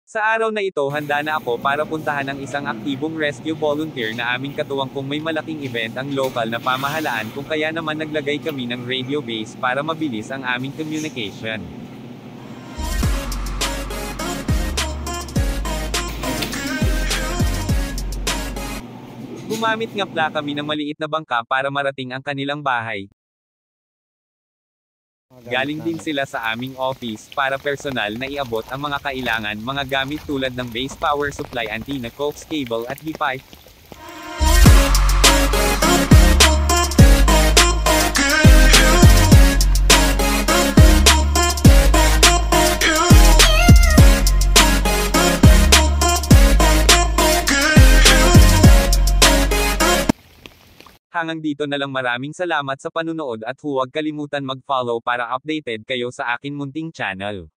Sa araw na ito handa na ako para puntahan ang isang aktibong rescue volunteer na aming katuwang kung may malaking event ang lokal na pamahalaan kung kaya naman naglagay kami ng radio base para mabilis ang aming communication. Gumamit nga pala kami ng maliit na bangka para marating ang kanilang bahay. Galing din sila sa aming office para personal na iabot ang mga kailangan mga gamit tulad ng base power supply antenna coax cable at B5. Hanggang dito na lang, maraming salamat sa panunood at huwag kalimutan mag-follow para updated kayo sa akin munting channel.